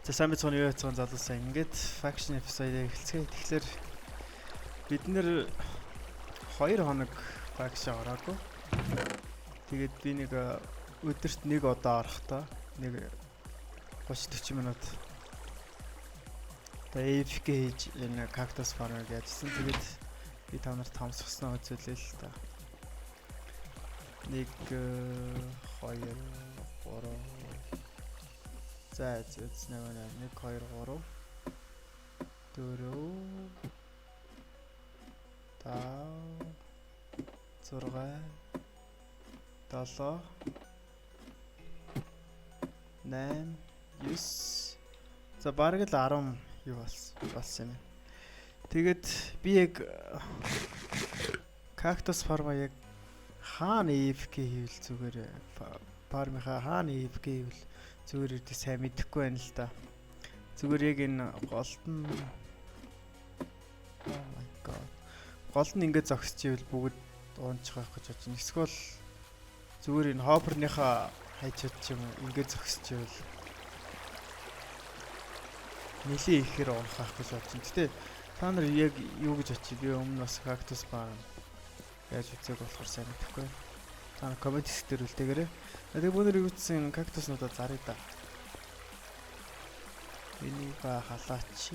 За сайн бацхан юу яцхан залуусаа ингээд faction episode эхэлцгээе. Тэгэхээр бид нэр 2 хоног faction ороогүй. Тэгээд би нэг өдөрт нэг удаа орохдоо нэг 30-40 минут AFK хийж энэ cactus farm хийжсэн. Тэгээд би та нарт хамсгснаа үзүүлээ л та. 1 2 3 За үзснээ 1 2 3 4 5 6 7 8 9 За бараг л 10 юу болсон юм. Тэгээд би яг cactus farm яг хаана AFK хийвэл зүгээр farm-ийнхаа хаана AFK хийвэл зүгээр их сайн мэдэхгүй байна л да. Зүгээр яг энэ голд нь Oh my god. Голд нь ингээд зогсчихвэл бүгд уунчих байх гэж бодож байна. Эсвэл зүгээр энэ хопперныхаа хайчаад ч юм ингээд зогсчихвэл нэлийн ихээр уунах байх гэж бодож байна. Гэтэ та нар яг юу гэж очив? Би өмнө бас cactus farm яаж үзег болохоор сайн мэдэхгүй. Та нар коммент дээр үлдээгээрэй. Тэгээд бүгд үзсэн кактуснуудаа зарыг да. Энийг халаач.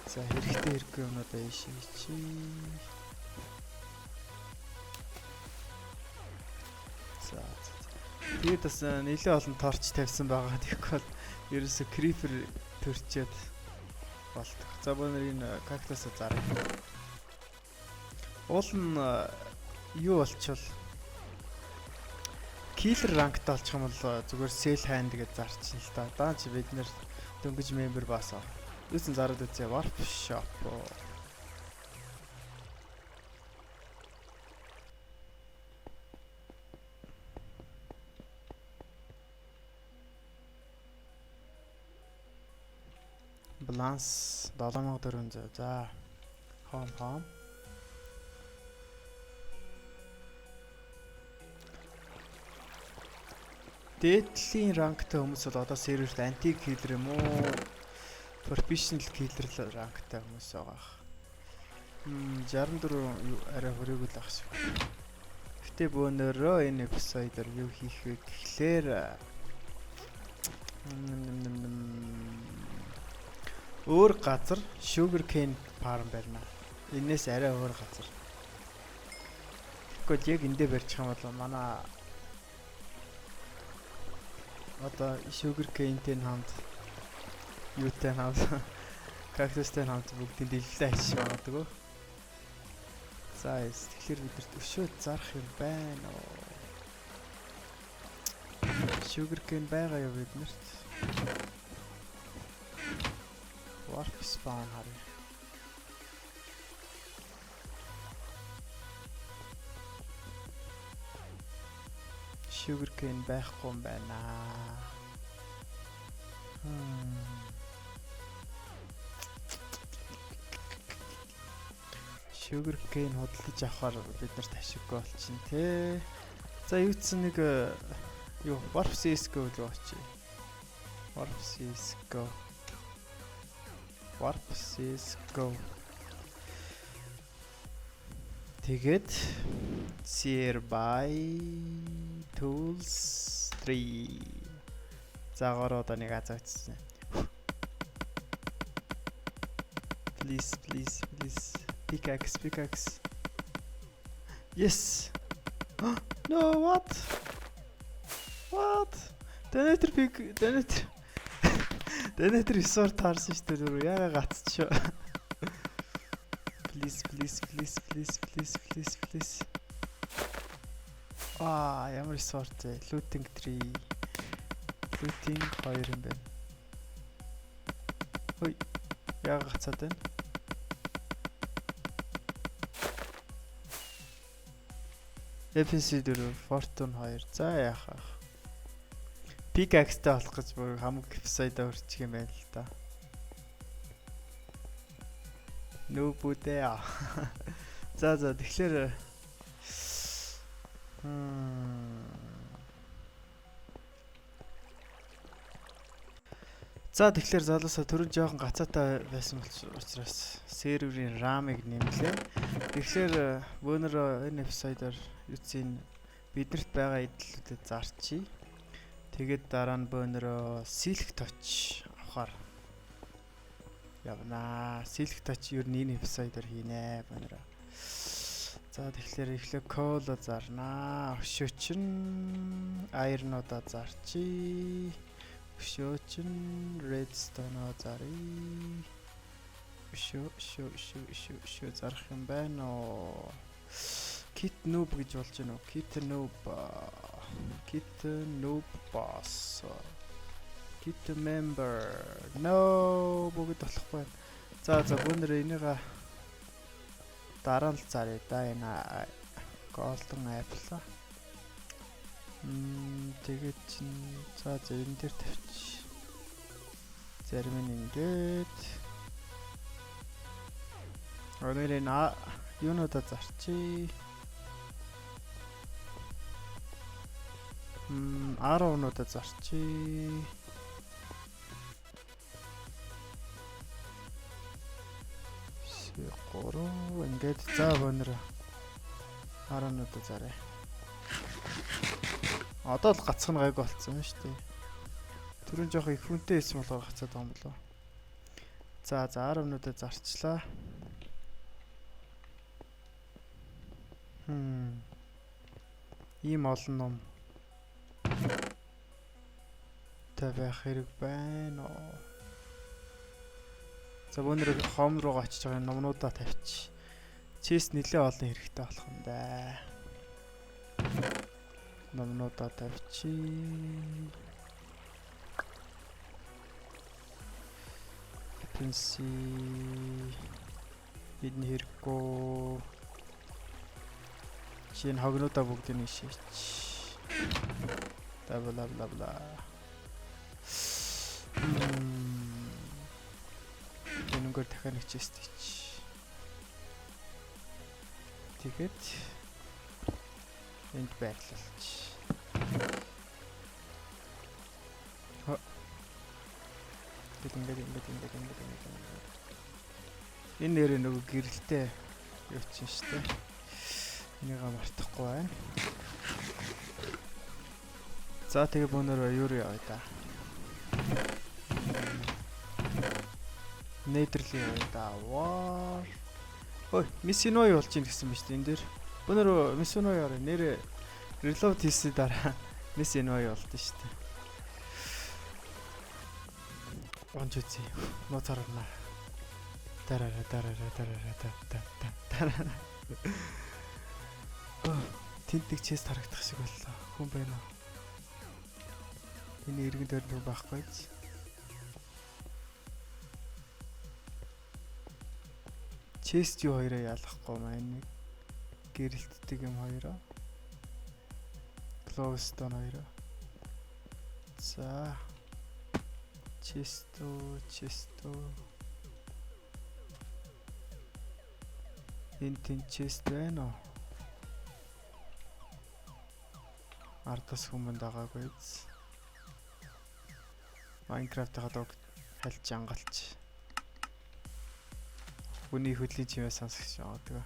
За хэрэгтэй хэрэггүй юмудаа ишээч. За. Тэгээд бас нэлээд олон торч тавьсан байгаа. Тэгэхгүй бол ерөөсө creeper төрчээд болдог. За бүгд энэ кактусаа зарыг. Уул нь юу болчихвол killer rankтай болчих юм бол зүгээр sell hand гэж зарчин л та. Даа чи бид нэр дөнгөж member баасаа. Юусэн зараад үзье warp shop. Balance 7400. За. Home. Дээдлийн ранктай хүмүүс бол одоо серверт anti killer юм уу? Professional killer ранктай хүмүүс байгаа. 64 арай хүрээгүй л ах шиг. Гэтэ бөөнөрөө энэ episode-аар юу хийх вэ гэхлээр өөр газар sugarcane farm барина. Энээс арай өөр газар. Тэгэхгүй яг эндээ барьчих юм бол манай одоо sugarcane-тэй хамт юутай хамт cactus-тэй хамт бүгдийн дэлгэлээ ашиг магадгүй. За тэгэхээр бидэрт өшөөд зарах юм байна уу? Sugarcane байгаа юу биднэрт? Warp spawn харъя. Sugarcane байхгүй юм байна. Sugarcane худалдаж авахар бид нарт ашиггүй болчихно те. За юу ч нэг юу Warp CS:GO л очие. Warp CS:GO. Тэгээд Nearby Tools 3 Загаараа одоо нэг азаагцсан. Please. Pickaxe. Yes. No, what? Дэнэтер resort таарсан шүү дээ. Яага гацчихё. Please. Ямар resort вэ? Looting 3. Looting 2 юм байна. Хөөе. Яага гацаад байна? FC4 Fortune 2. За яах вэ? Pickaxe-тай болох гэж бүр хамаг episode өрчих юм байна л да. Нүбүдээ. За тэгэхээр За тэгэхээр залуусаа түрүүн жоохон гацаатай байсан учраас серверийн RAM-ыг нэмлээ. Тэгэхээр бөөнөр энэ эпизодоор юуцын биднэрт байгаа эдлүүдэд зарчий. Тэгээд дараа нь бөөнөр Silk Touch авахар явнаа. Silk Touch юу нэг эпизодоор хийнэ бөөнөр. За тэгэхээр эхлээ Coal зарнаа. Өшөөчин Iron-оо зарчий. Өшөөчин Redstone зарыг. Өшөө зарах юм байна уу? Kit noob гэж болж байна уу? Kit noob boss. Kit member. No бүгд болохгүй. За бөөнөр энийга дараа нь заръя да энэ golden apple. Тэгээд за энэ дээр тавьчих. Зарим нь ингээд. Өнөөдөр юунуудаа зарчий. 10-нуудаа зарчий. Гурав ингээд за өнөр 10-нуудаа заръя. Одоо л гацх нь гайг болцсон юм шүү дээ. Түрүүн жоох их хүнтэй хэлсэн болохоор гацаад байгаа юм болов. За 10 минутаа зарчлаа. Ийм олон ном та байх хэрэг байна уу? За өнөр хом руу очиж байгаа номнуудаа тавьчих. Чест нэлээ олон хэрэгтэй болох юм да. Номнуудаа тавьчих. Пенси энэ хэрэггүй. Чин хогнуудаа бүгдийг шийч. Бла. Энэгээр дахиад нэг чест ич. Тэгээд энд байрлалч. Ингээд. Энэ нэр нөгөө гэрэлтэй юу ч юм штэ. Энийг мартахгүй байна. За тэгээ бөөнөр юу яа да. Netherly яа да. War. Ой, Missinoy болж ийн гэсэн мэт энэ дээр. Бөөнөр Missinoy яа нэр reload хийсний дараа Missinoy болд нь штэ. Онжуци ноцарна. Тарара. Тэнтэг чест харагдах шиг боллоо. Хүн байна уу? Энэ иргэн дээр нүг байхгүй ч. Чест юу хоёроо ялахгүй маань. Гэрэлтдэг юм хоёроо. Glowstone хоёроо. За. Често. Энэ чест байна уу? Ардас хүмүүнд байгаагүй. Майнкрафт хадаг хальж ангалч. Үний хөдлийн чимээ сонсгоч яваадаг.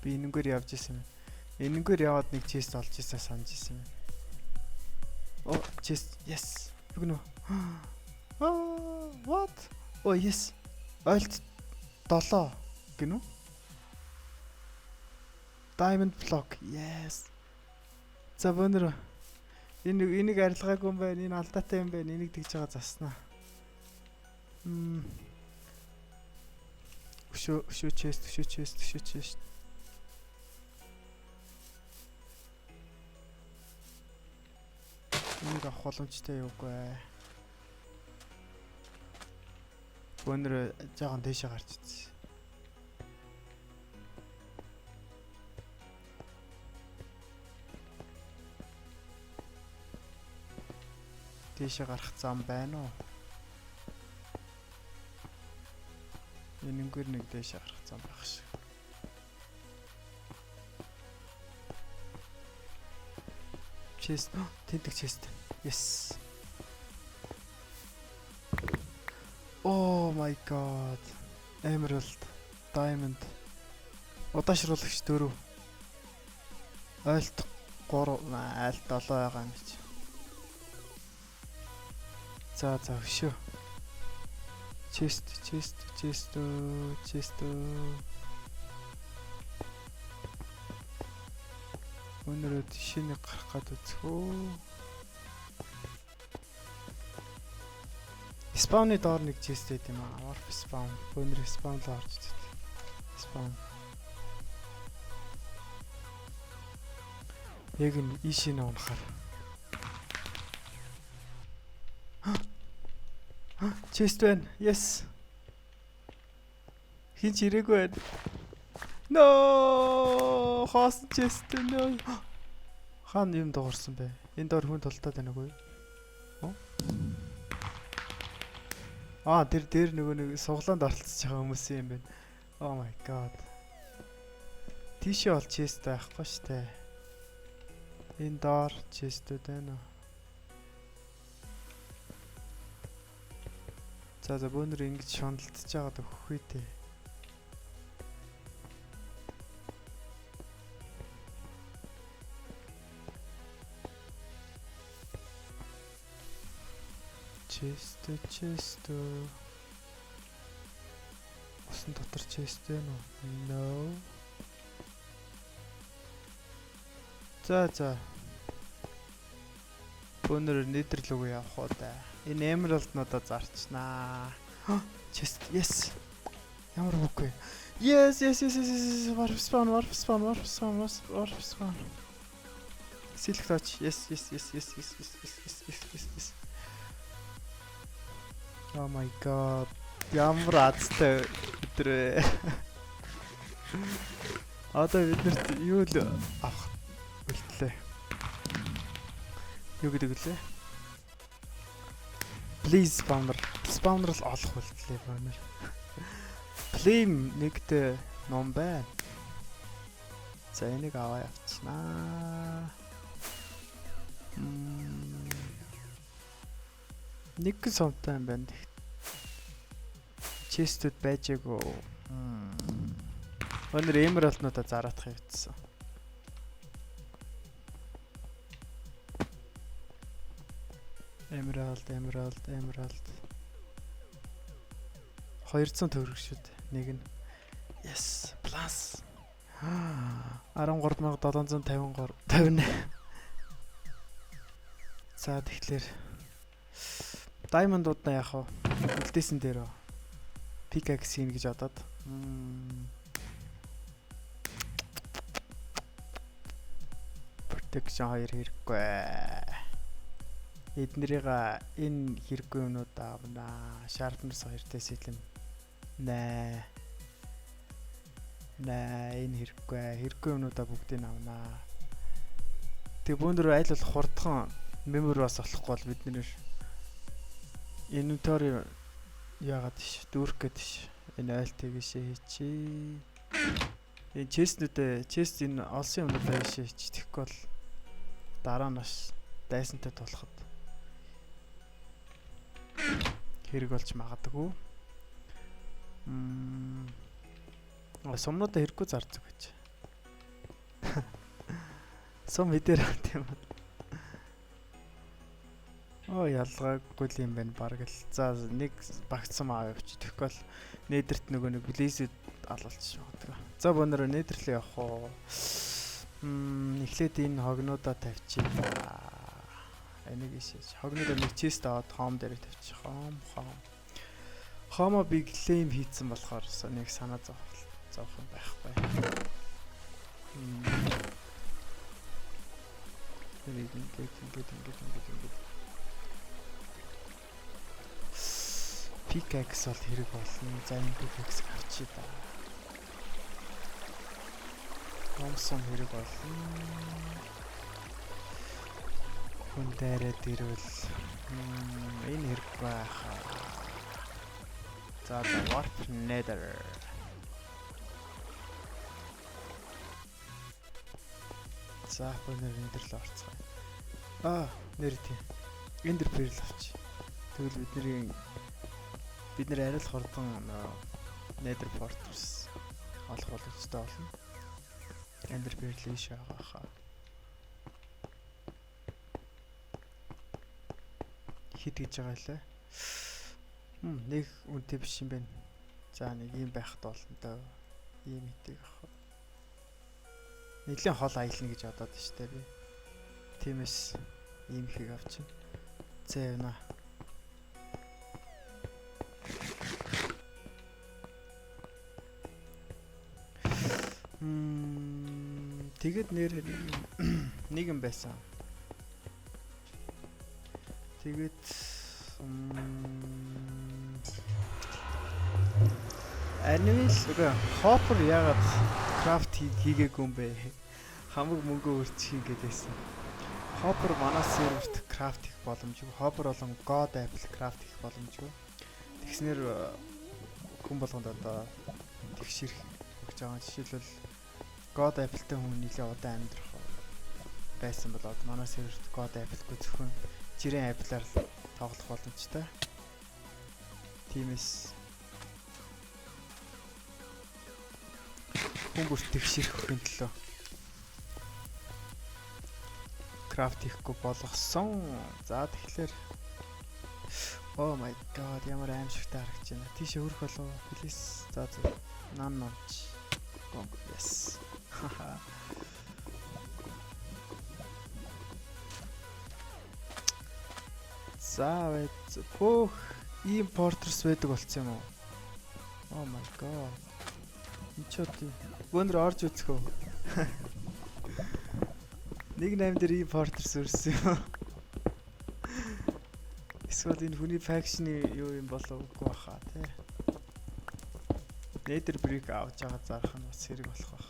Би энэгээр явж исэн юм. Энэгээр яваад нэг чест олж ирсэн санаж исэн юм. Oh, chest. Yes. Бүгнө. What? Oh, yes. Ойлт 7 гинү? Diamond block. Yes. За бөөнөр. Энийг арилгаагүй юм байна. Энэ алдаатай юм байна. Энийг тэгж байгаа заснаа. Өшөө чест. Энийг авах боломжтой юугүй. Бөөнөр жоохон дэшээ гарч ирсэн. Дэшээ гарах зам байна уу? Энэнгээр нэг дэш гарах зам байх шиг. Chest. Тэндэг chest. Yes. Oh my god. Emerald, diamond. Удаашруулагч 4. Ойлт 3, айл 7 байгаа юм чи. За өшөө. Chest. Өнөөдөр тишэнийг гарах гээд үзэхөө. Спауны доор нэг chest байт юм аа. Warp spawn. Өнөөдөр spawn л орж ирсэн. Spawn. Яг нь ийшээ унахаар. Chest байна. Yes. Хинч ирээгүй байна. No! Хоос chest no. Хаан юм дуурсан бэ? Энд дор хүн толтоод байна уу? Тэр нөгөө нэг суглаанд ортолцож байгаа хүмүүс юм байна. Oh my god. Тийшээ бол chest байхгүй штэ. Энэ доор chest-үүд байна уу? За бөөнөр ингэж шондолдож байгаад өгөх үү те. Chest. Усан дотор chest байна уу? No. За. Бөөнөр нэдэрлүүг явах уу да. Энэ emerald-нуудаа зарчнаа. Chest. Yes. Ямар үгүй. Yes. Warp spawn. Silk touch. Yes. Oh my god. Ямар азтай өдрөө. Одоо биднэрт юу л авах үлдлээ. Юу гэдэг үлээ? Please spawner л олох үлдлээ баанер. Flame нэгт ном байна. За энийг аваа явчихнаа. Нэг сомтой юм байна. Chest-үүд байжээгүй. Өнөр emerald-нуудаа зараадах явуулсан. Emerald. 200 төгрөг шүү дээ. Нэг нь. Yes, plus. 13750. За тэгэхээр diamond-уудаа яах вэ? Үлдээсэн дээр үү? Pickaxe хийн гэж бодоод. Protection 2 хэрэггүй. Эднэрийг энэ хэрэггүй юмнууд аавна. Sharpness 2-ээс илүү. Наа энэ хэрэггүй юмнуудаа бүгдийг авнаа. Тэгээ бөөндөр айл бол хурдхан memory бас болохгүй бол бид нэр inventory яагаад тийш дүүрэх гээд тийш энэ айлтыг хийчихье. Энэ chest энэ олсон юмнуудаа хийчих. Тэгэхгүй бол дараа нь бас дайсантай тулахад хэрэг болж магадгүй. Сумнуудаа хэрэггүй зарцаг гэж. Сум хэдэр тийм. Ялгаагүй юм байна баг л. За нэг багцсан аа явчих. Тэгэхгүй бол нээдэрт нөгөө нэг близүүд алуулчих магадгүй. За бөөнөр нээдэрлээ явах уу. Эхлээд энэ хогнуудаа тавьчих. Энийг ишээж. Хогнуудаа нэг chest аваад home дээр тавьчих. Home big claim хийцэн болохоор нэг санаа зовх юм байхгүй. Ингээд. Pickaxe бол хэрэг болно. За энэ pickaxe гарчий да. Thompson хэрэг болно. Хүн дээрээ дэрвэл энэ хэрэг байхаа. За warp nether. За өнөр nether л орцгоо. Нэр тийм. Ender pearl авч. Тэгвэл бид нэр арай л хурдан nether fortress олох боломжтой болно. Ender pearl ийш байгаа хаа. Хит гэж байгаа лээ. Нэг үнэтэй биш юм байна. За нэг юм байхад болно доо. Ийм итэг ах. Нэгэн хол аялна гэж бодоод штэ би. Тиймээс ийм ихийг авчихна. За явна. Тэгээд нэр нэг юм байсан. Тэгээд Anyway, hopper яагаад craft хийгээгүй юм бэ? Хамаг мөнгө өрчих гэдээсэн. Hopper манай серверт craft хийх боломжгүй. Hopper болон God Apple craft хийх боломжгүй. Тэгснээр хүн болгонд одоо тэгшэрх гэж байгаа. Жишээлбэл God Apple-тэй хүн нэлээд удаан амьдрах байсан болоод манай серверт God Apple-гүй зөвхөн жирийн Apple-аар тоглох боломжтой. Тиймээс хүмүүст тэгшэрхэхийн төлөө крафт хийхгүй болгосон. За тэгэхээр oh my god ямар аимшигтай харагдаж байна. Тийшээ хөрөх болов уу? Please. За намч. Yes. За бүх ийм porters байдаг болцсон юм уу? Oh my god. Инчоти. Өнөр орж үзэх үү? 1.8 дээр ийм porters өрсөн юм. Эсвэл энэ хүний faction-ы юу юм болов уу хаа тий. Nether brick авч байгаа зарах нь бас хэрэг болох байх.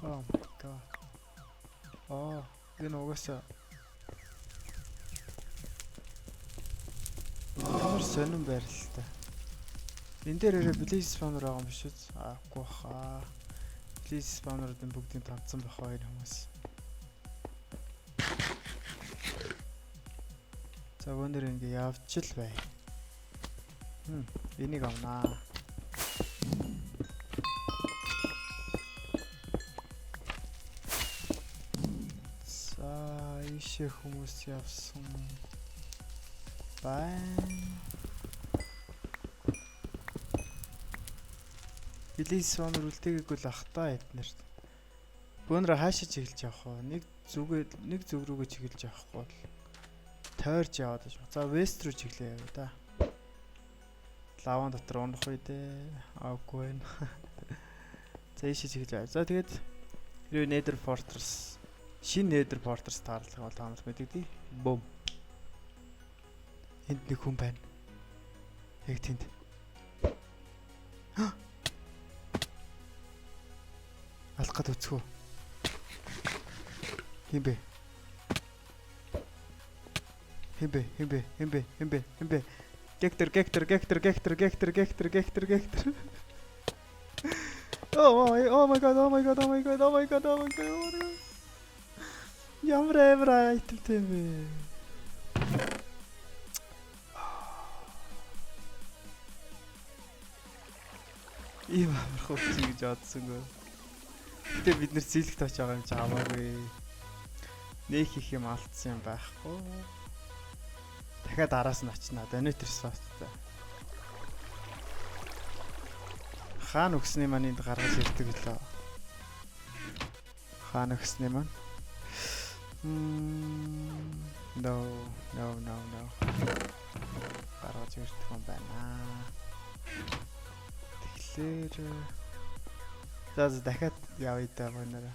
Oh my god. Энэ угаасаа ямар сонирн байрлалтай. Энд дээр blaze spawner байгаа юм биш үү? Аагүй хаа. Blaze spawner-уудын бүгдийг томцсон байх хоёр хүмүүс. За өнөр ингэ явж л бай. Энийг авнаа. За ийшээ хүмүүс явсан. Байн. Blaze spawner үлдээгээгүй л ах та эднэрт. Бөөнрө хаашаа чиглэж явах вэ? Нэг зүг рүүгээ чиглэж явахгүй бол тойрч яваад байж. За вест руу чиглээ яа да. Лаван дотор унах үе дээ. Аагүй байна. За ийшээ чиглэж яваа. За тэгээд хэрвээ Nether Fortress шинэ Nether Fortress таарлах бол та нарт мэдэгдээ. Бум. Энд нэг хүн байна. Яг тэнд. Алах гад үцгүү. Химбэ. Гектор. Oh my god. Ямар айталтай юм бэ? Ийм амар хурцлий гэж бодсонгүй. Гэтэ бид нэр зээлэгт очиж байгаа юм чи хамаагүй. Нэг их юм алдсан юм байхгүй. Дахиад араас нь очинаа. Донатор слоттой. Хаан өгсний маань энд гаргаж ирдэг лөө. Хаан өгсний маань. No. Гаргаж ирдэг юм байна. Тэгэхээр за дахиад явъя да манайра.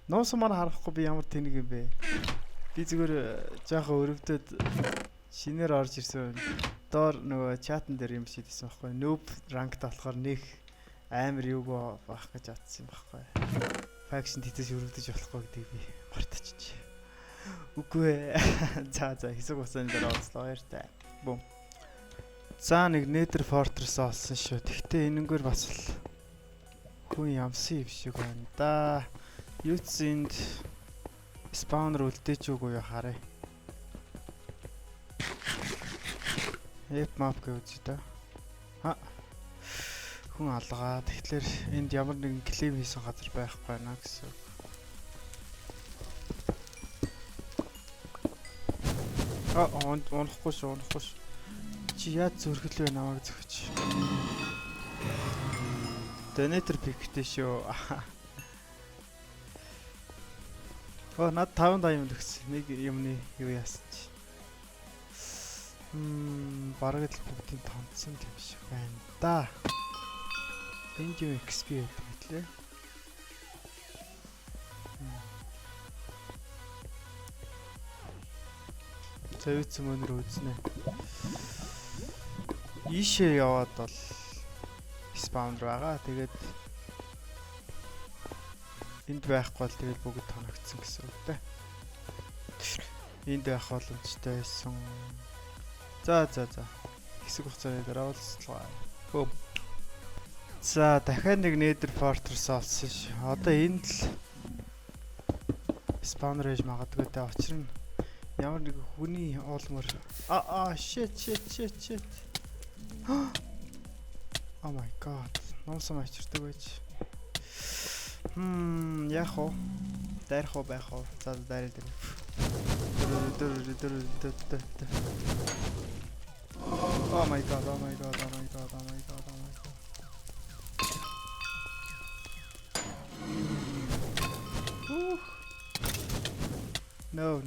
Нуусан маань харахгүй би ямар тэнэг юм бэ? Би зүгээр жоохон өрөвдөд шинээр орж ирсэн. Доор нөгөө чатан дээр юм шийдсэн байхгүй. Noob ranked болохоор нэг амар юугаа байх гэж атсан юм баггүй. Faction тэтэс өргөдөж болохгүй гэдгийг би мартчихжээ. Үгүй ээ. За хэсэг хугацааны дараа уулзлаа баяртай. Бум. За нэг Nether Fortress олсон шүү. Тэгтээ энэнгээр бас л хүн ямсан юм шиг байна да. Юуцинд спаунер үлдээч үгүй юу харъя. Map гэж да. Хүн алгаа. Тэгэхээр энд ямар нэгэн клейм хийсэн газар байхгүй байна гэсэн. Унахгүй шүү. Чи яаж зөргөл вэ намайг зөхөж. Donator pick-тэй шүү. Над 5 diamond өгсөн. Нэг юмны юу яасан чи. Бараг л бүгдийг томцсон юм шиг байна да. Энд юу XP гэдэг лээ. Зэвцэн мөнөр үзнэ. Ийшээ яваад бол спаунер байгаа. Тэгээд энд байхгүй бол тэгээд бүгд тоногдсон гэсэн үг дээ. Энд байх боломжтой байсан. За. Хэсэг хугацааны дараа уулзлаа. Бөөм. За дахиад нэг Nether Fortress олсон ш. Одоо энд л спаунер ээж магадгүй та учир нь ямар нэг хүний уулмар. Shit. Oh my god. Номсон ачирдаг байж. Яг уу. Дайрах уу байх уу? За дайраа дээр. Oh my god. No.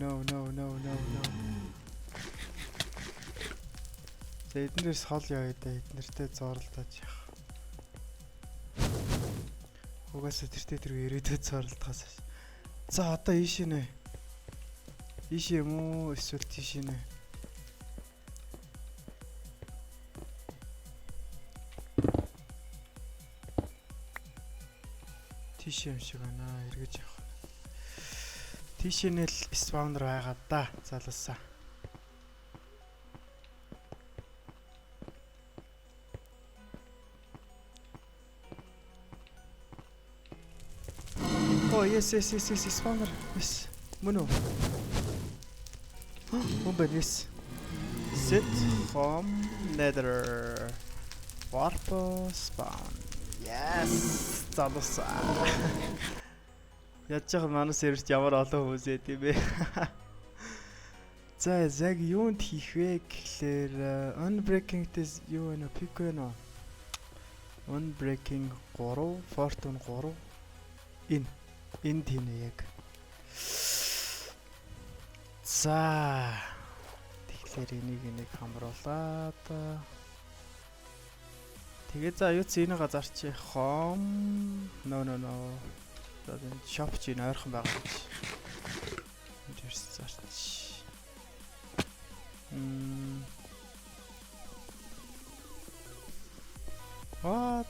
За эднэрээс хол явъя да. Эднэртэй зоорлолтож яах. Угаасаа тэртээ ирээдүйд зоорлолтохоос. За одоо ийш нэ. Ийш юм уу? Эсвэл тийш нэ. Тийш юм шиг байна. Эргэж явах. Тийшнэл спаунер байгаа да. Залуусаа. Yes, spawner. Yes. Mono. Yes. Sit from Nether. Warp spawn. Yes. Залуусаа. Яаж ч манай серверт ямар олон хүмүүс ээ тийм ээ. За яг юунд хийх вэ гэхлээр unbreaking-тэй юу вэ нэ пик вэ нэ. Unbreaking 3, Fortune 3. Энд хийнэ яг. За. Тэгэхээр энийг хамруулаад. Тэгээ за юу ч энийг зарч хом. No. За энэ shop чинь ойрхон байгаа гэж. Энд зарч. What?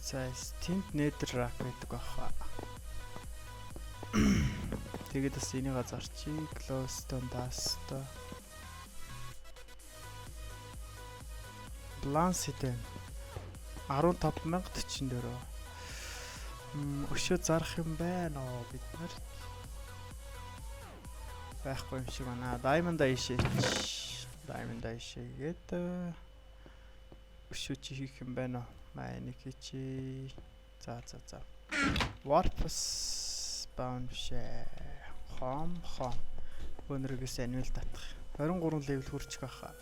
Size tint nether rack гэдэг баха. Тэгээд бас энийг зарчий close to dust. Balance гэдэг 15,044. Өшөө зарах юм байна уу бид нар? Байхгүй юм шиг байна. Diamond ишээгээд өшөө чи хийх юм байна уу? Майник чи. За. Warp spawn шээ. Хом. Өнөргөөс анивал татах. 23 level хүрчих байхаа.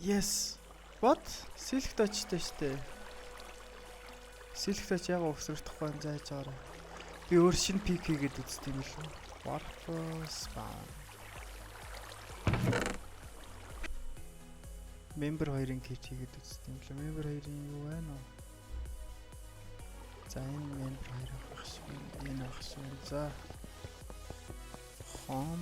Yes. What? Silk touchтэй штэ. Silk touch яг өгсөрдөхгүй юм зааж байгаа. Би өөр шинэ пик хийгээд үзтiin юм лээ. Warp spawn. Member 2-ын kit хийгээд үзтiin юм лээ. Member 2-ын юу байна уу? За энэ member 2 авах шиг. Энэ авах шиг. За. Хом.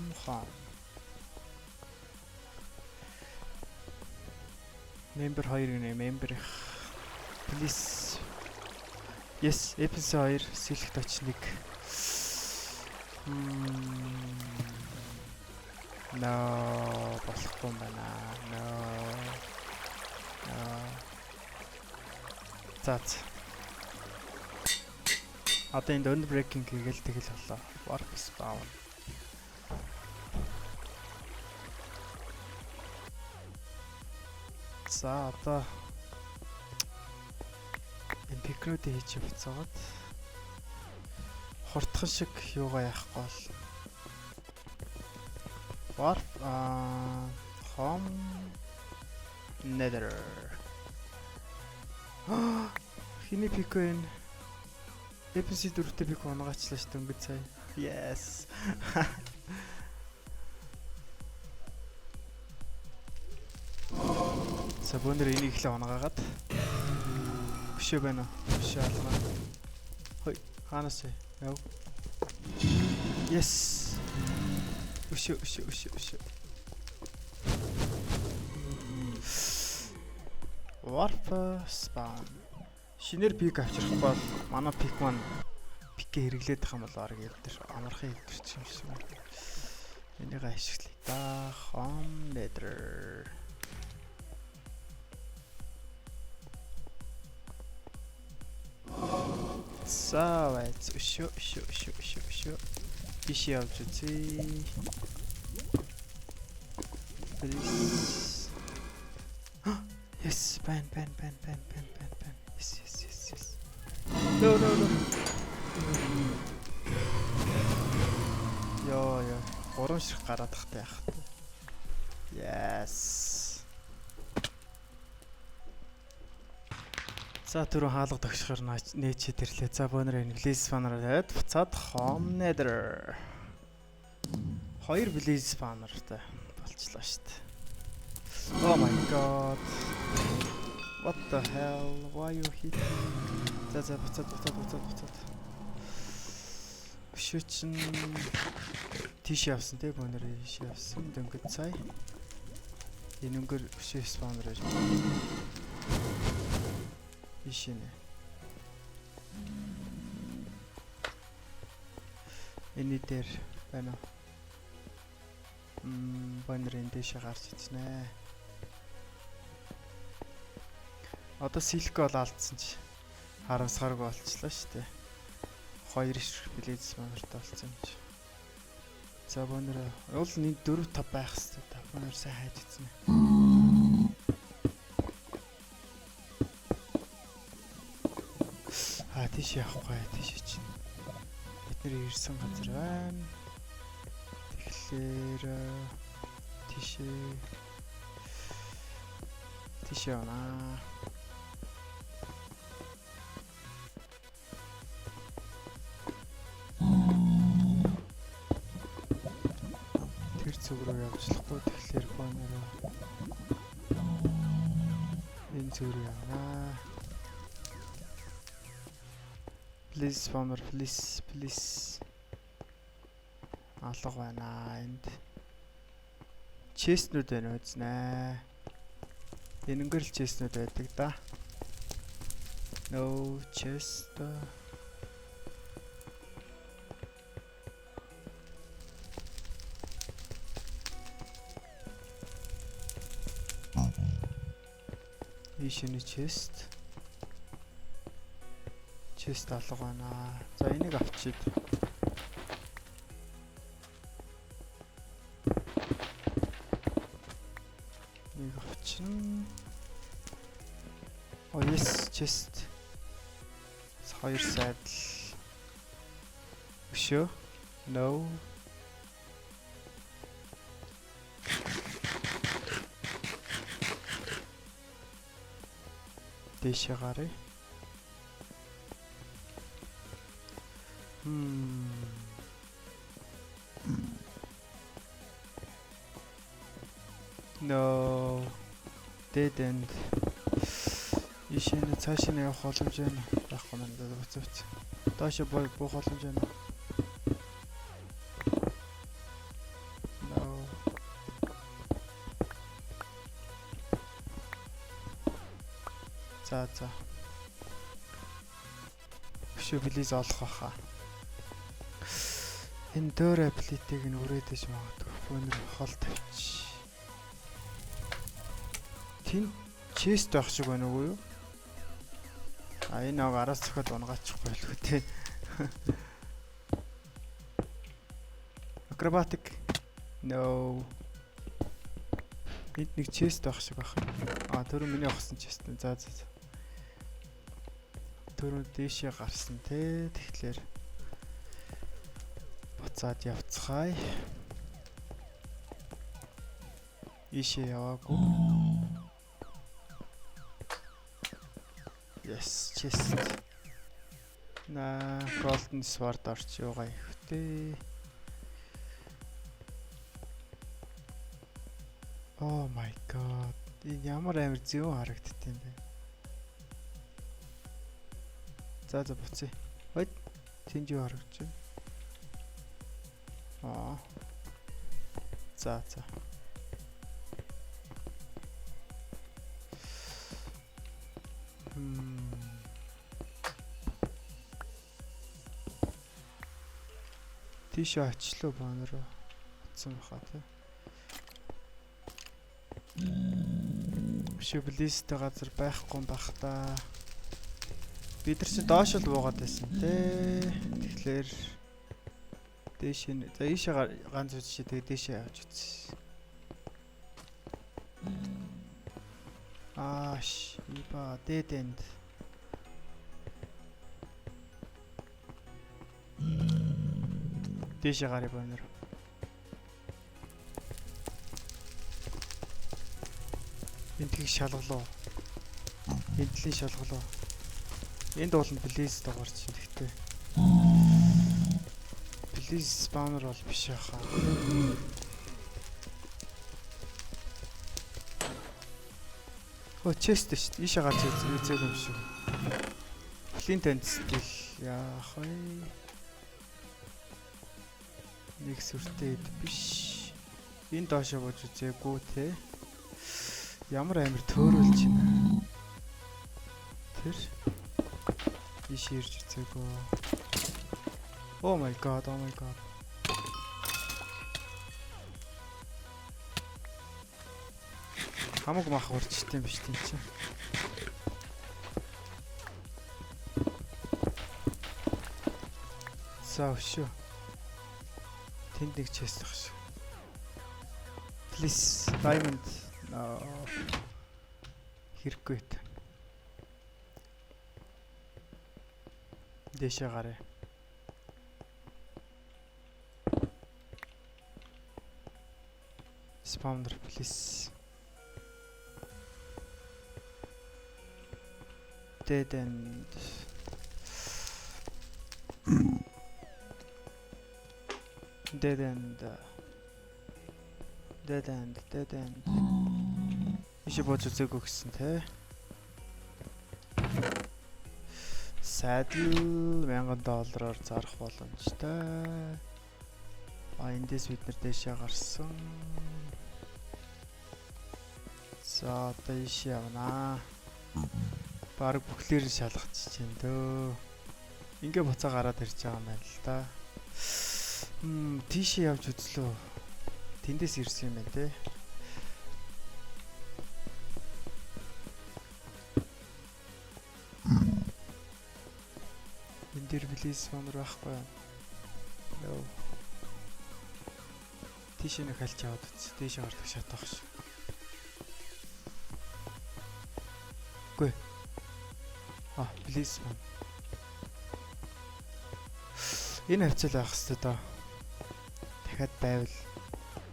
Member 2 гинэ, member их. Please. Yes, episode 2 select оч 1. No, болохгүй юм байна. No. За. Одоо энэ down breaking хийгээл тэгэл болоо. Warp spawn. За одоо энэ пикрүүдийг хийж явцгаад хурдхан шиг юугаа яахгүй бол Warp home nether. Хиний пико энэ эпизод 4-т пико унагаачлаа шүү дээ өнгөц сая. Yes. Сабонер энийг ихлэ унагаагаад өшөө байна уу? Өшөө алгаа. Хой, хаанаас яв? Yes. Өшөө. Warp spawn. Шинээр пик авчрах бол манай пик маань пикээ хэрэглээд байгаа юм бол арга явдэр амархан хэвтэрч юм шиг байна. Энийг ашиглая да. Home nether. Савэц өшөө. Биш явж үзье. Please. Yes, ban. Yes. No. Яа. Гурван шиг гараад тахтай яах вэ? Yes. За түрүү хаалга тогшохоор нээч хэдэрлээ. За бонер энэ Blaze Spawner тавиад буцаад Home Nether. 2 Blaze Spawnerтай болчлаа шүү дээ. Oh my god. What the hell? Why you hit me? За буцаад. Өшөөч нь тийш явсан те бонер тийш явсан. Дөнгөж цай. Энэ өнгөр өшөө Spawner байж байна. Ишинэ. Энэ дээр байна уу? Бонер энэ дэше гарч ирсэн ээ. Одоо силк бол алдсан чи харамсгаргүй болчихлоо шүү дээ. 2 их Blaze Spawnerтай болсон юм чи. За бонер уул нь 4-5 байх хэрэгтэй та. Бонер сайн хайж ийцэн. Тийш явахгүй тийш чинь. Бид нэр ирсэн газар байна. Тэгэхээр тийш явна. Тэр зүг рүү явжлахгүй тэгэхээр бонороо энэ зүг рүү явна. Please Spawner, please. Алга байна энд. Chestнүүд байна үзнэ. Энэ өнгөрл chestнүүд байдаг да. No chest. Ишэний chest. Chest алга байна. За энийг авчид. Энийг авчин. Oh yes, chest. 2 сайдл. Өшөө. No. Дэше гарыг. No. Dead end. Ишэний цааш нь явах боломж байна. Байхгүй надад буцаач. Доош буух боломж байна. No. За. Бишүү плиз олох баха. Энэ дөр аплитыг нь өрөөдөж магадгүй. Өнөр хол тавьчих. Тин чест байх шиг байна уу юу? Энэ нэг араас цохол унгаачихгүй л үү те. Acrobatic. No. Энд нэг чест байх шиг байна. Төрөө миний авсан чест. За. Төрөө дээшээ гарсан те. Тэгэхээр буцаад явцгаая. Ийшээ яваагүй. Yes, chest. Golden sword орч юугаа ихтэй. Oh my god. Энэ ямар амар зүүн харагдт юм бэ? За буцъя. Хойд тэнд юу харагдаж байна? За. Тийш очлоо баанаар утсан баха тий. Бишүү плизтэй газар байхгүй байх та. Бид нар чи доош л буугаад байсан тий. Тэгэхээр дээш нь за ийшээ ганц үз чи тэгээ дээшээ явж үз. Иба dead end. Дээшээ гарыг байна. Энд тийг шалгалуу. Эндлийн шалгалуу. Энд ууланд плиз дугаарч юм гэхдээ. Плиз спаунер бол биш яхаа. Чест шүү дээ. Ийшээ гарч үзээг юм шиг. Flint and steel яах вэ? Нэг сүртэй биш. Энэ доошоо бууж үзээгүй те. Ямар амир төөрүүлж байна. Тэр ийшээ ирж үзээгүй. Oh my god. Хамаг мах урчтай юм биш тийм чинь. Шүү. Тэнд нэг чест байх шүү. Please diamond. No. Хэрэггүй. Дэшээ гараа. Spawner please. Dead end. Ишээ бууж үзээгүй гэсэн те. Saddle $1000-оор зарах боломжтой. Эндээс бид нар дэшээ гарсан. За одоо ишээ явнаа. Бараг бүхлээр шалгачих чинь дөө. Ингээ буцаа гараад ирж байгаа юм байна л да. Тийшээ явж үзлөө. Тэндээс ирсэн юм байна те. Энд дээр плиз спаунер байхгүй юу? Нөө. Тийшээ нэг хальч аваад үз. Тийшээ гардаг шатах ш. Гүй. Плиз. Энэ хавцал байх хэвээр доо. Дахиад байвал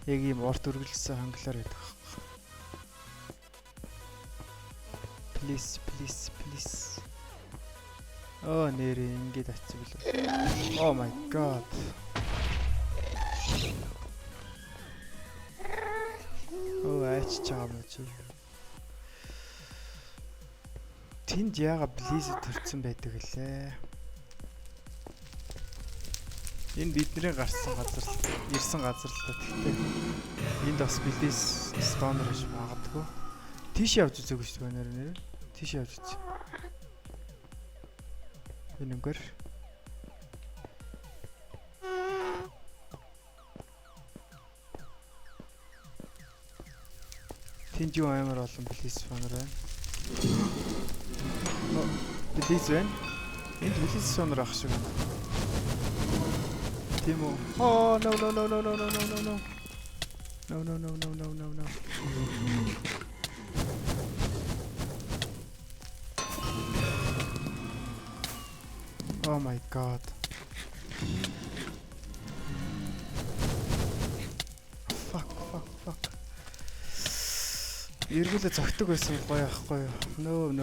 яг ийм урт үргэлжлсэн хангалаар байдаг. Please. Нэрээ ингэж атсан билүү. Oh my god. Аач чаам чи. Тэнд яага плиз төрцөн байдаг лээ. Энэ бидний гарсан газар ирсэн газар л та. Тэгэхдээ энд бас плиз спаунер гэж магадгүй. Тийш явж үзээгүй шүү дээ нэр. Тийш явж үзье. Энэ өнгөр. Тэнд юу амар олон плейс спонер байна. Плейс байна. Энд плейс спонер ах шиг байна. Тийм үү? Oh no no no no no no no no no. No no no no no no no. Oh my god. Fuck. Эргүүлээ зогтөг байсан гоё ахгүй юу? No.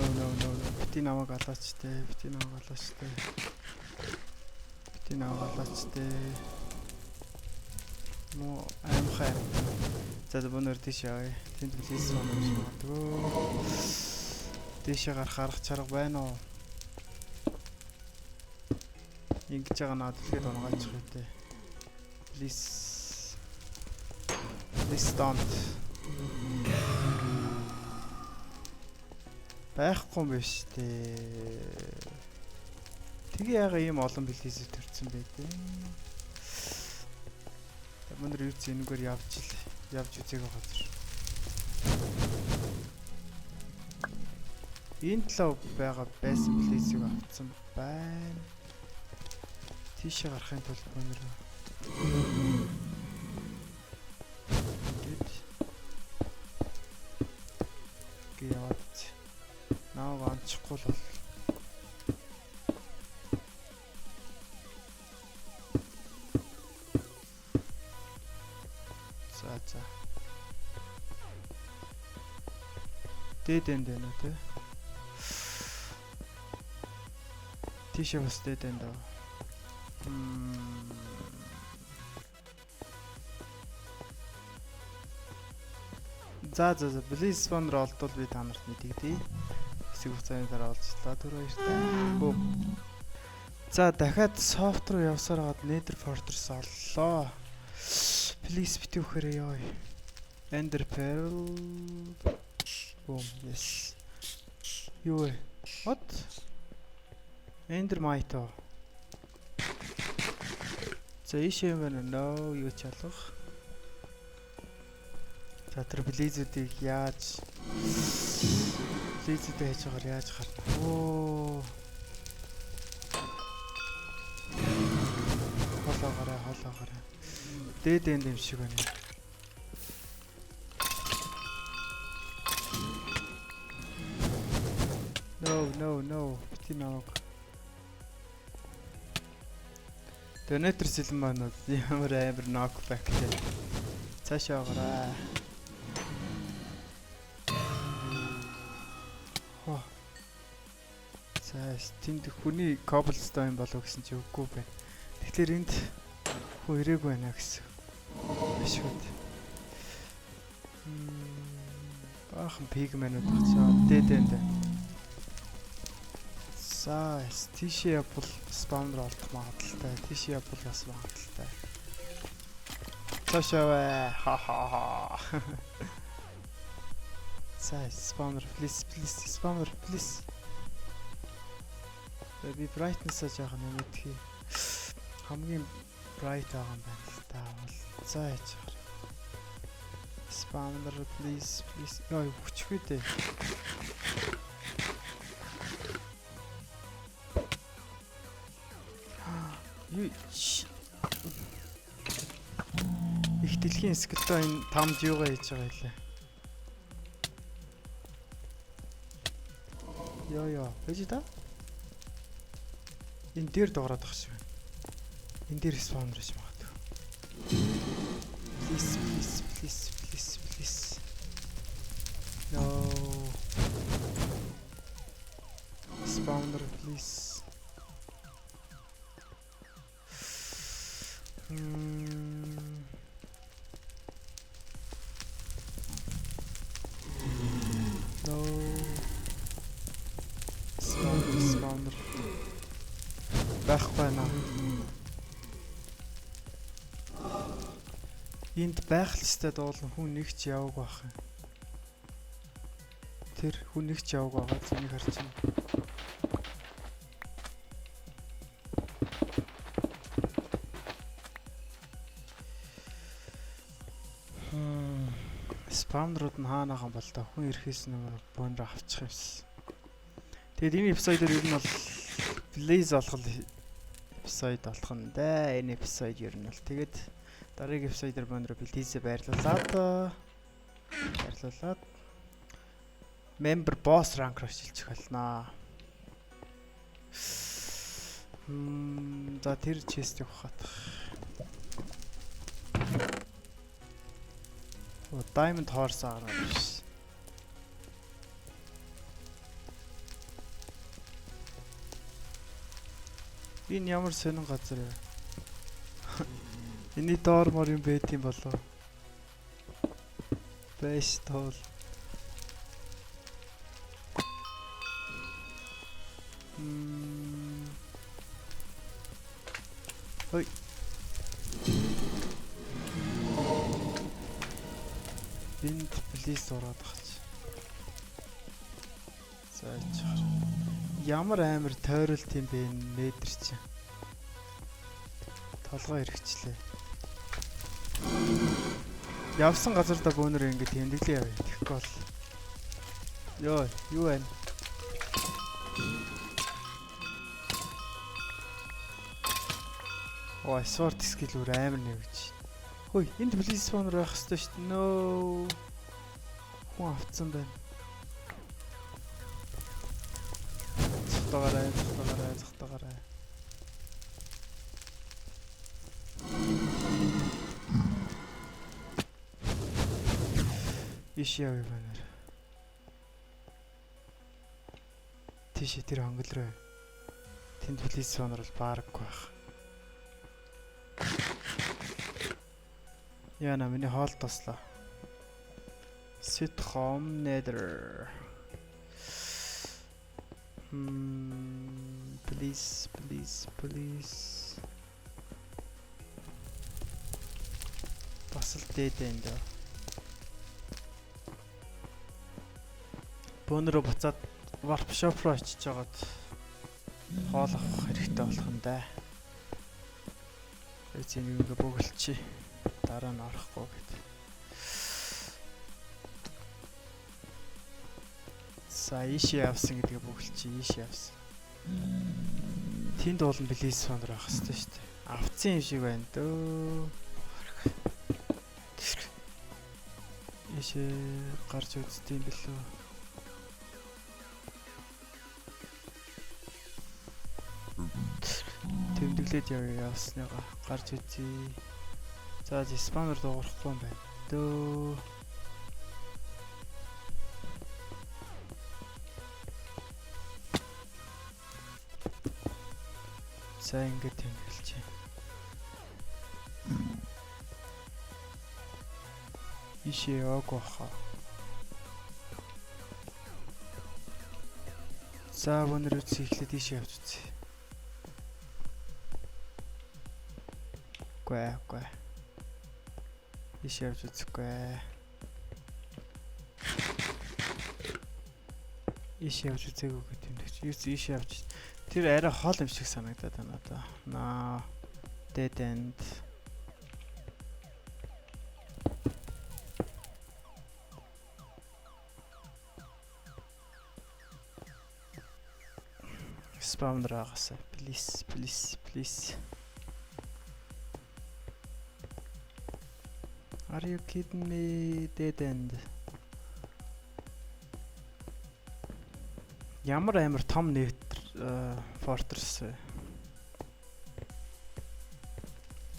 Бити намайг алаач те. Бити намайг алаач те. Мо аимхай. За өнөр тийш явъя. Тэнд плейс оноо гэж магадгүй. Тийшээ гарах чарга байна уу? Ингэж байгаа надад тэгээд унгаачих үү те. Please don't. Байхгүй юм биш те. Тэгээ яага ийм олон плейсээ төрсэн бэ те. Өнөр юу ч энэгээр явж үзээг газар. Энэ талаа байгаа байсан плейсийг авцсан байна. Тийшээ гарахын тулд өнөр яваад наа ганцхгүй л бол за дээдэнд байна те тийшээ бас дээдэнд аа За please sponsor олдвол би та нарт мэдэгдэе. Хэсэг хугацааны дараа олжлаа. Түр баяртай. За дахиад софт руу явсаар гад Nether Fortress оллоо. Please битүү хэрэг ёо. Ender Pearl. Boom. Yes. Юу вэ? What? Ender Mite. За ийшээ мэн нөө юу чалах. За тэр близүүдийг яаж хийж байгаагаар яаж гарна. Оо. Холоогоорой. Дээдэнд юм шиг байна. No. Бити нааг. Донатор сэлэн маань ямар амар knockback те. Цаашаа гараа. За тэнд хүний cobblestone болов гэсэн чи үгүй байна. Тэгэхээр энд хүн ирээгүй байна гэсэн. Бишүүд. Баахан pigment очоо дээдэнд. За тийшээ явбал spawner олдох магадaltaй. Тийшээ явбал бас магадaltaй. Цаашаа ха. За spawner please spawner please. Би brightness-а жаахан нэмэдхий. Хамгийн bright байгаа юм байна л та. За яж чаар. Spawner please. Яа хүчгүй дээ. Их дэлхийн скелетон тамд юугаа хийж байгаа хэлээ. Яа. Бэж та? Энэ дээр дуурайх шиг байна. Энэ дээр спаунер гэж магадгүй. Please. No. Spawner please. No. Spawner. Байхгүй наа. Энд байх л өстэй дуулан хүн нэг ч яваг байх юм. тэр хүн нэг ч яваг байгаа зэнийг харж байна. Спамнерууд нь хаана байгаа бол та хүн ирэхээс нэмэр бөөнрө авчих юмсан. Тэгээд энэ эпизодоор ер нь бол Blaze олгол эпизод болох нь да. Энэ эпизод ер нь бол тэгээд дараагийн эпизодоор бөөнрө Blaze байрлуулад member boss rank руу шилжих болно. За тэр честийг ухаадах. Diamond Horse аа биш. Энэ ямар сонин газар вэ? Эний доор мор юм байт юм болов. Бэш тоол. Ой. Энд плиз ороод багч. За ичээр. Ямар амар тойролт юм бэ нээдэр чи. Толгой хэрэгчлээ. Явсан газар да бөөнөр ингэ тэмдэглээ явъя. Тэгэхгүй бол. Йоо, юу вэ? Ой, sword skill өөр амар нэгж. Хөөе, энд плиз спонер байх хэрэгтэй шүү дээ. No. Хүн авцсан байна. Цогтойгоорой. Иш явъя банаар. Тийш тэр хонгол руу. Тэнд плиз спонер бол баарахгүй байх. Яна миний хоол тослоо. Sit home nether. Please. Бас л дээд энэ дөө. Бөөнөрөө буцаад workshop руу очиж жагаад хоол авах хэрэгтэй болох юм да. Эцэг ингээ бөглөчи. Дараа нь орохгүй гэдэг. За ийшээ явсан гэдгээ бүгэлчи ийшээ явсан. Тэнд уулын плиз спонер байх хэрэгтэй шүү дээ. Авцсан юм шиг байна дөө. Ийшээ гарч үзтiin билүү. Тэмдэглээд явсныгаа гарч үзье. За спамер дуурахгүй юм байна дөө. За ингээд тэмдэглэж байна. Ишээ яваагүй хаа. За өнөр үгүй ихлээд ишээ явж үзье. Гүй. Ишээ явж үзэхгүй. Ишээ явж үзээгүй гэдэг юм дэж. Юу ч ишээ явж. Тэр арай хол юм шиг санагдаад байна одоо. Наа. Dead end. Spawner агасаа. Please. Are you kidding me? Dead end. Ямар амар том нэг fortress вэ?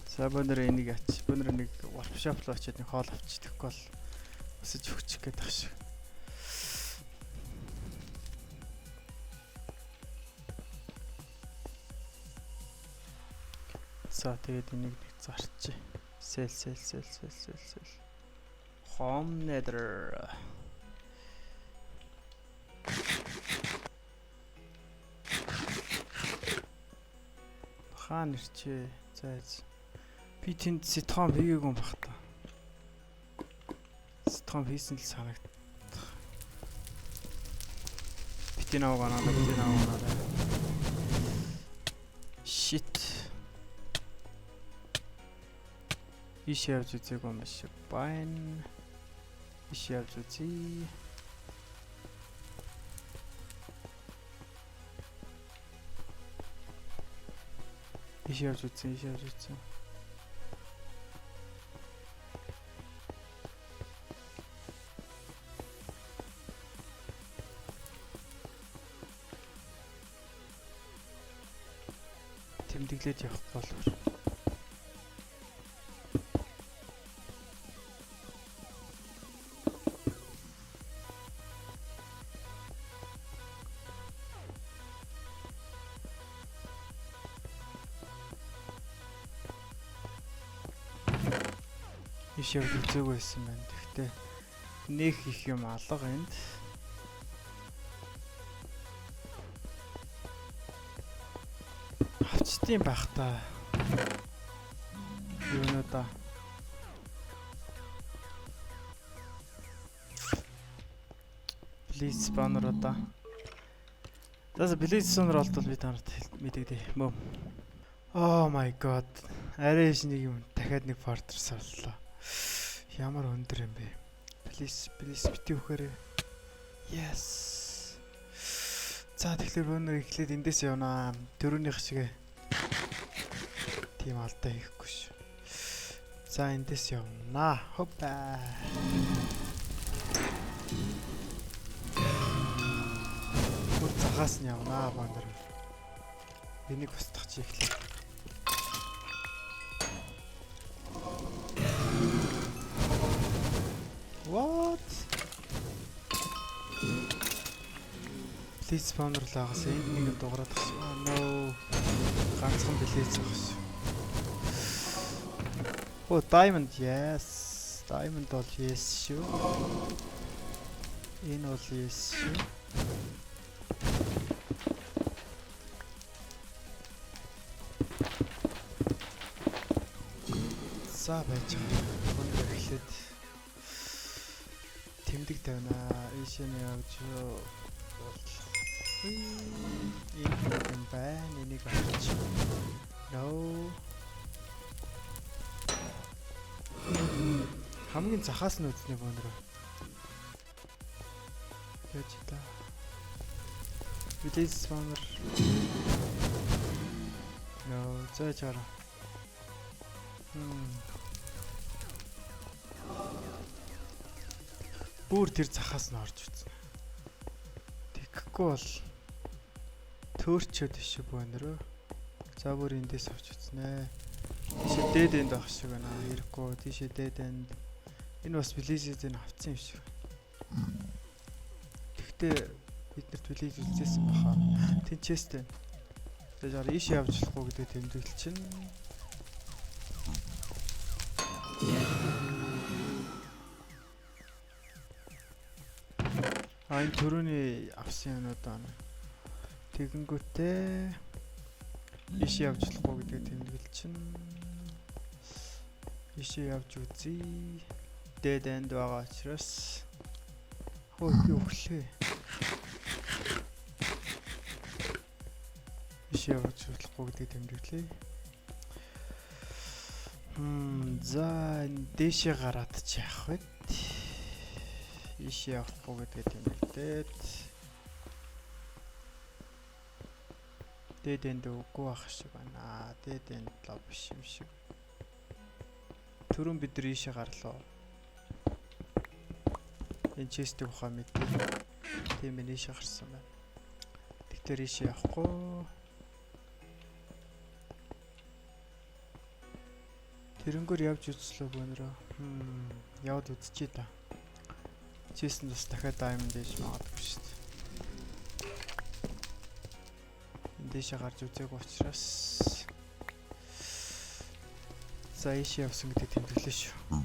За бөөнөр энийг ач. Бөөнөр нэг workshop руу очиод нэг хоол авчих. Тэгэхгүй бол өсөж өгчих гээд тах шиг. За тэгээд энийг нэг зарчих. Sell. Home nether. Хаан ирчээ. Зайз. Би тэнд ситхом хийгээгүй юм бах та. Ситхом хийсэн л санагд. Битинаа угаанаа. Shit. Иш явж үзээгүй юм шиг байна. Иш явж үзье. Иш явж үзье. Тэмдэглээд явах болов. Иш явж үзээгүй байсан байна. Гэхдээ нэх их юм алга энд. Авчдсан байх та. Юу нэ да. Please spawner одоо. Зас please spawner олдвол би танарт мэдэгдээ мөн. Oh my god. Арай ш нэг юм дахиад нэг fortress авлаа. Ямар өндөр юм бэ? Please бити өгөөрэй. Yes. За тэгэхээр өнөр эхлээд эндээс явнаа. Дөрөвнийх шиг тийм алдаа хийхгүй ш. За эндээс явнаа. Хопа. Бүр захаас нь явнаа бандэр. Энийг устгах чи эхлэв. What? Please spawner лагаас энд нэг дуурайд гэсэн. Oh no. Ганцхан билээс өгсөн. Oh diamond yes. Diamond бол yes шүү. Энэ бол yes шүү. За байж байгаа. Өндөр эхлээд тэмдэг тавина. Ийшээ явж бол ийм байна. Энийг авч. No. Хамгийн захаас нь үзнэ бөөнөрөө. Яаж та. Release spawner. No, зөөж гараа. Бүр тэр захаас нь орж үзнэ. Тэгэхгүй бол төөрчөөд ишээ бөөнөрөө. За бүр эндээс авч үзнэ. Тийшээ дээд энд авах шиг байна. Хэрэггүй. Тийшээ дээд энд. Энэ бас Blizzard-ийн авцсан юм шиг. Гэхдээ биднэрт Blizzard үзсэн баха. Тэнчээс тань. Тэгэхээр ийш явж болохгүй гэдэг тэмдэглэл чинь. Энэ төрөний авсан юмнууд байна. Тэгэнгүүтээ ийш явж болохгүй гэдэг тэмдэглэл чинь. Ийш явж үзье. Dead end байгаа учраас хөөе өглөө. Ийш явж болохгүй гэдэг тэмдэглэе. За дээшээ гараад ч яах вэ? Ийш явахгүй гэдэг тэмдэглээд. Dead end үгүй ах шиг байна. Dead end л биш юм шиг. Түрүүн бид нар ийшээ гарлаа. Энэ честиг ухаа мэдээ. Тийм ээ ийшээ гарсан байна. Тэгэхээр ийшээ явахгүй. Тэрнгөр явж үзлөө бөөнөрөө. Явд үзчихье та. Честэн бас дахиад diamond ээж магадгүй шүү дээ. Эндээшээ гарч үзээгүй учраас. За ийшээ явсан гэдэг тэмдэглээ шүү.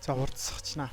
За хурцсахчнаа.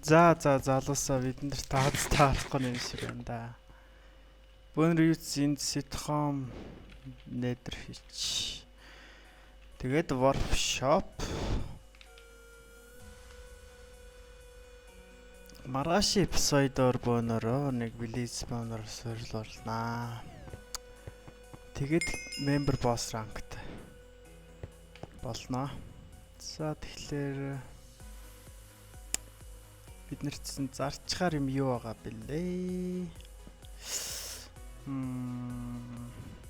залуусаа бид нар таарахгүй юм шиг байна да. Бөөнөр юуц энд ситхом нэтер хийч. Тэгээд workshop маргааш эпизодоор бөөнөрөө нэг билис бөөнөр суйрлуулнаа. Тэгээд member boss ranked болно. За тэгэхээр бид нарт зарчгаар юм юу байгаа бэлээ.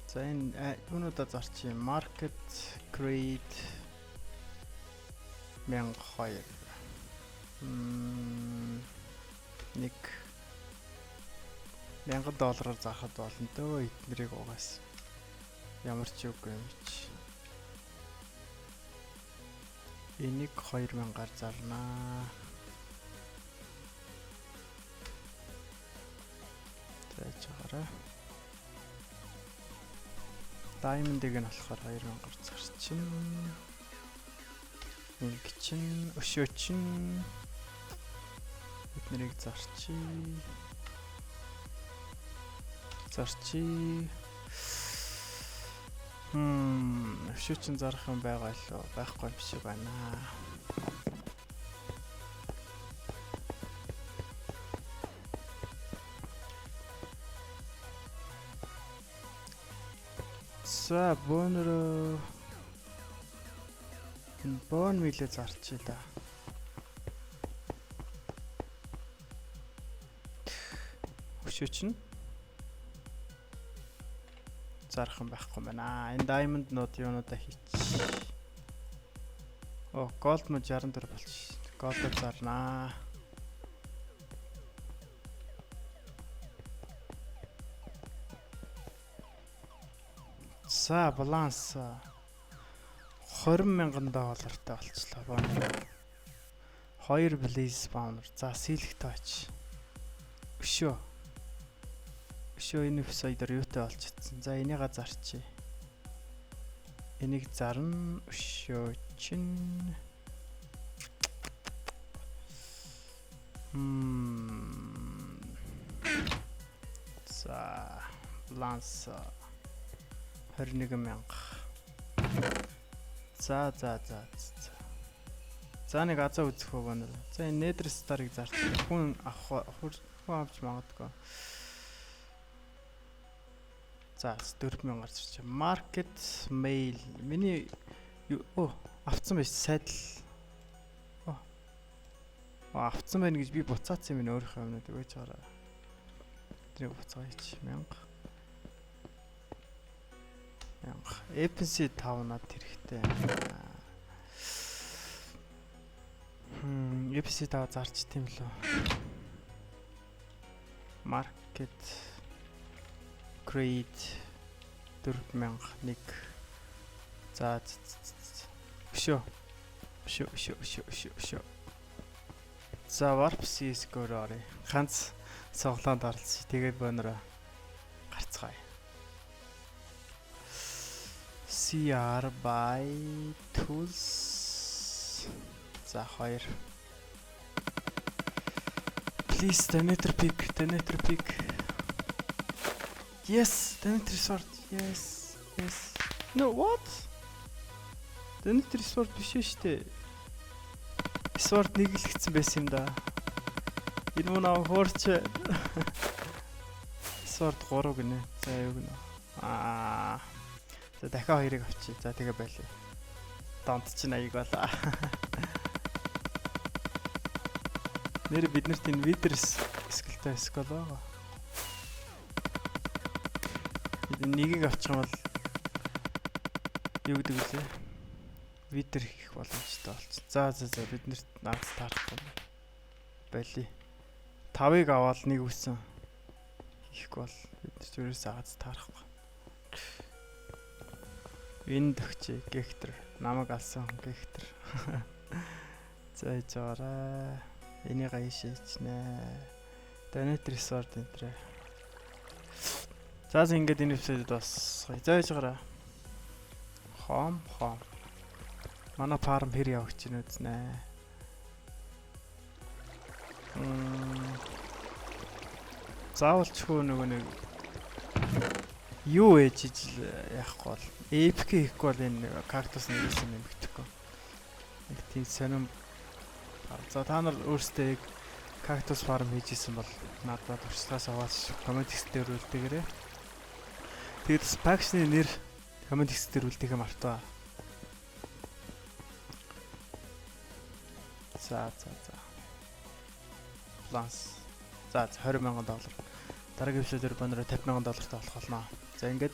За энэ юунуудаа зарчих юм. Market create 1002. Нэг $1000 заахад болно дөө эднэрийг угаас. Ямар ч үгүй юм чи. Энийг 2000-аар зарнаа. Зайчаараа. Diamond-ыг нь болохоор 2000-аар зарчин. Нэг чин, өшөө чин. Эднэрийг зарчи. Өшөө чин зарах юм байгаа лөө. Байхгүй юм шиг байна. За бөөнөрөө бөөн милээ зарчий да. Өшөө чин зарах юм байхгүй байна. Энэ diamond нууд юунуудаа хийч. Gold мод 64 болчих. Gold зарнаа. За баланс $20,000 болчихлоо боо. 2 blaze spawner. За сэлэх тооч. Өшөө энэ эпизодоор юутай болчихсон. За энийг зарчий. Энийг зарна. Өшөө чин. За баланс 21,000. За. За нэг азаа үзэх байгаа нэр. За энэ Nether Star-ыг зарч хүн авч магадгүй. За 4,000-аар зарч. Market mail. Миний авцсан байж сайдл. Авцсан байна гэж би буцаацсан юм өөрийнхөө юмнууд өгөөж байгаараа. Тэрийг буцаагач 1000. EPC 5 над хэрэгтэй. EPC 5 зарч тийм лөө. Market create 4001. За өшөө. За warp CS-гоор орё. Ганц цоглоонд оролцсон. Тэгээд бөөнөрөө гарцгаая. CR by tools. За 2. Please the nether pick. Yes, the nether sword. Yes. No, what? The nether sword биш шүү дээ. Sword нэглэгдсэн байсан юм да. Энэ мөн аа хуурч. Sword 3 гинэ. За юу гинэ. За дахиад 2-ыг авчи. За тэгээ байлаа. Донт чинь аяг болоо. Нэр бид нарт энэ Withers скелтэй скел байгаа. Бид нэгийг авчих юм бол юу гэдэг вэ? Wither хийх боломжтой болчих. За бид нарт наад таарахгүй байли. 5-ыг аваад нэг үсэн хийхгүй бол бид нар зүрээс агац таарахгүй. Энд өгчээ гектер намайг алсан гектер. За жаараа энийг аяшаач нэ. Donate resort энтрэ. За ингээд энэ эпизодод бас зааж гараа. Хом. Манай фарм хэр явж гин үзнэ. Заавалчгүй нөгөө нэг юу ээж ижил яахгүй бол AFK хийхгүй бол энэ кактус нэрсэн юм гэхгүй. Нэг тийм сонирм. За та нар өөрсдөө яг кактус фарм хийжсэн бол надад туршлагаас аваад комент дээр үлдээгээрэй. Тэгээд факшны нэр комент дээр үлдээхээ мартаа. За. Планс. За $20,000. Дараагийн эпизодээр банераа $50,000 болох болно. За ингээд